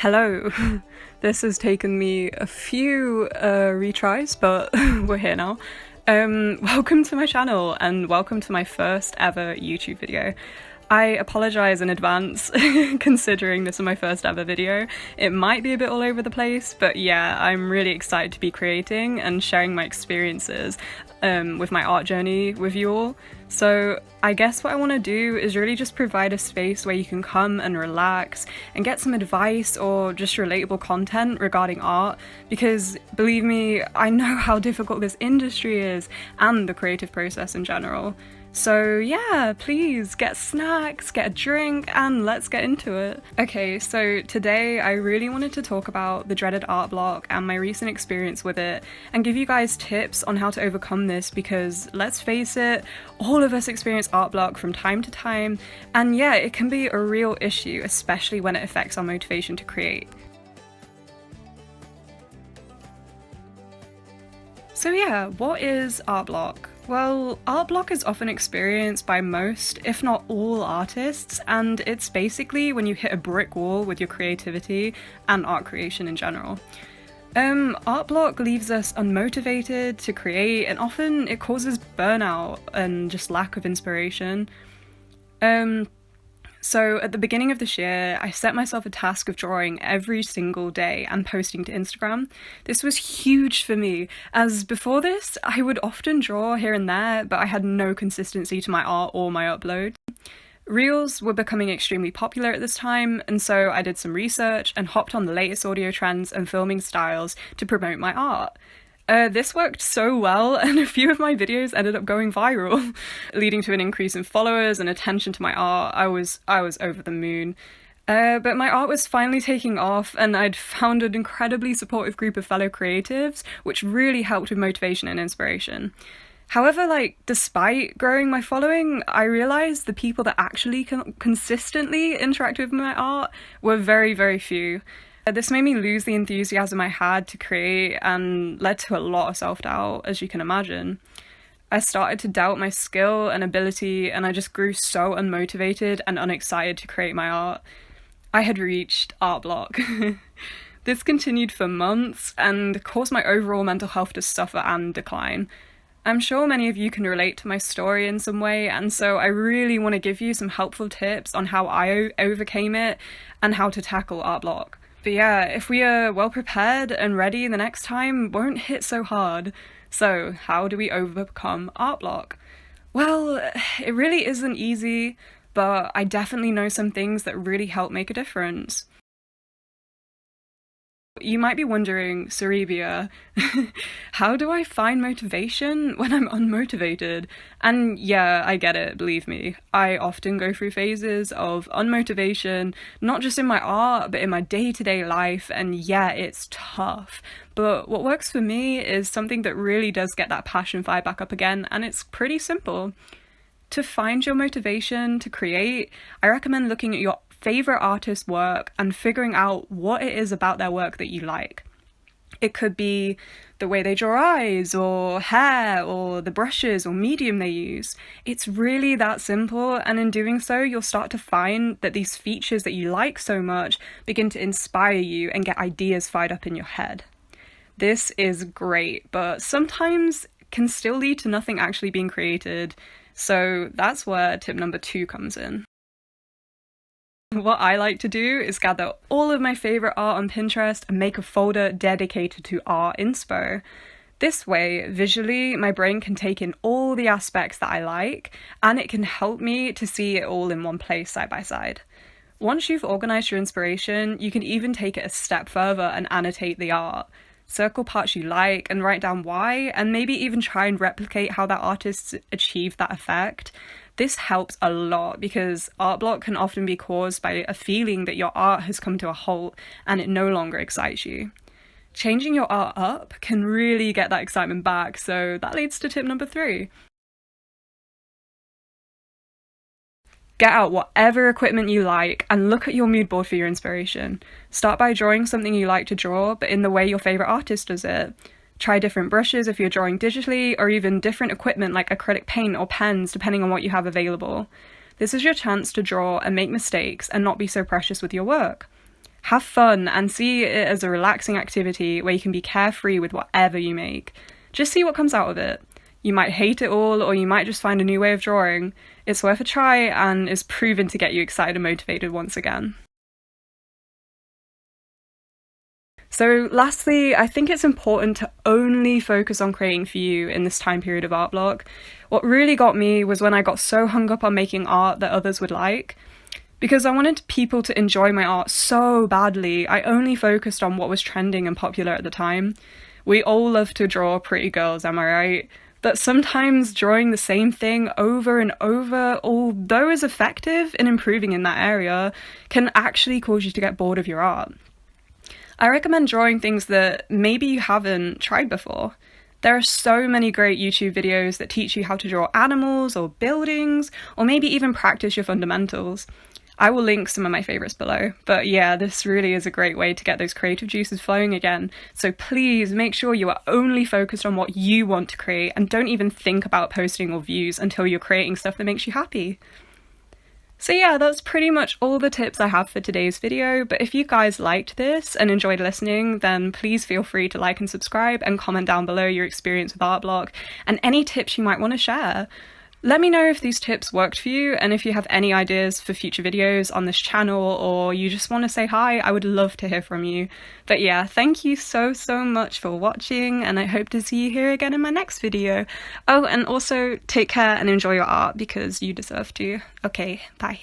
Hello. This has taken me a few retries, but we're here now. Welcome to my channel and welcome to my first ever YouTube video. I apologize in advance, considering this is my first ever video. It might be a bit all over the place, but yeah, I'm really excited to be creating and sharing my experiences with my art journey with you all. So I guess what I want to do is really just provide a space where you can come and relax and get some advice or just relatable content regarding art, because believe me, I know how difficult this industry is and the creative process in general. So yeah, please get snacks, get a drink, and let's get into it. Okay, so today I really wanted to talk about the dreaded art block and my recent experience with it, and give you guys tips on how to overcome this, because let's face it, all of us experience art block from time to time, and yeah, it can be a real issue, especially when it affects our motivation to create. So yeah, what is art block? Well, art block is often experienced by most, if not all, artists, and it's basically when you hit a brick wall with your creativity and art creation in general. Art block leaves us unmotivated to create, and often it causes burnout and just lack of inspiration. So at the beginning of this year, I set myself a task of drawing every single day and posting to Instagram. This was huge for me, as before this, I would often draw here and there, but I had no consistency to my art or my upload. Reels were becoming extremely popular at this time, and so I did some research and hopped on the latest audio trends and filming styles to promote my art. This worked so well, and a few of my videos ended up going viral, leading to an increase in followers and attention to my art. I was over the moon. But my art was finally taking off, and I'd found an incredibly supportive group of fellow creatives, which really helped with motivation and inspiration. However, despite growing my following, I realised the people that actually consistently interacted with my art were very, very few. This made me lose the enthusiasm I had to create and led to a lot of self-doubt, as you can imagine. I started to doubt my skill and ability, and I just grew so unmotivated and unexcited to create my art. I had reached art block. This continued for months and caused my overall mental health to suffer and decline. I'm sure many of you can relate to my story in some way, and so I really want to give you some helpful tips on how I overcame it and how to tackle art block. But yeah, if we are well prepared and ready, the next time won't hit so hard. So how do we overcome art block? Well, it really isn't easy, but I definitely know some things that really help make a difference. You might be wondering, Surrebia, how do I find motivation when I'm unmotivated? And yeah, I get it, believe me. I often go through phases of unmotivation, not just in my art, but in my day-to-day life, and yeah, it's tough. But what works for me is something that really does get that passion fire back up again, and it's pretty simple. To find your motivation to create, I recommend looking at your favorite artist's work and figuring out what it is about their work that you like. It could be the way they draw eyes or hair or the brushes or medium they use. It's really that simple, and in doing so you'll start to find that these features that you like so much begin to inspire you and get ideas fired up in your head. This is great, but sometimes can still lead to nothing actually being created, so that's where tip number 2 comes in. What I like to do is gather all of my favourite art on Pinterest and make a folder dedicated to art inspo. This way, visually, my brain can take in all the aspects that I like, and it can help me to see it all in one place side by side. Once you've organised your inspiration, you can even take it a step further and annotate the art. Circle parts you like and write down why, and maybe even try and replicate how that artist achieved that effect. This helps a lot because art block can often be caused by a feeling that your art has come to a halt and it no longer excites you. Changing your art up can really get that excitement back, so that leads to tip number 3. Get out whatever equipment you like and look at your mood board for your inspiration. Start by drawing something you like to draw, but in the way your favourite artist does it. Try different brushes if you're drawing digitally, or even different equipment like acrylic paint or pens, depending on what you have available. This is your chance to draw and make mistakes and not be so precious with your work. Have fun and see it as a relaxing activity where you can be carefree with whatever you make. Just see what comes out of it. You might hate it all, or you might just find a new way of drawing. It's worth a try and is proven to get you excited and motivated once again. So lastly, I think it's important to only focus on creating for you in this time period of art block. What really got me was when I got so hung up on making art that others would like. Because I wanted people to enjoy my art so badly, I only focused on what was trending and popular at the time. We all love to draw pretty girls, am I right? But sometimes drawing the same thing over and over, although is effective in improving in that area, can actually cause you to get bored of your art. I recommend drawing things that maybe you haven't tried before. There are so many great YouTube videos that teach you how to draw animals or buildings, or maybe even practice your fundamentals. I will link some of my favourites below, but yeah, this really is a great way to get those creative juices flowing again. So please make sure you are only focused on what you want to create and don't even think about posting or views until you're creating stuff that makes you happy. So yeah, that's pretty much all the tips I have for today's video, but if you guys liked this and enjoyed listening, then please feel free to like and subscribe and comment down below your experience with art block and any tips you might want to share. Let me know if these tips worked for you, and if you have any ideas for future videos on this channel, or you just want to say hi, I would love to hear from you. But yeah, thank you so much for watching, and I hope to see you here again in my next video. Oh, and also take care and enjoy your art because you deserve to. Okay, bye.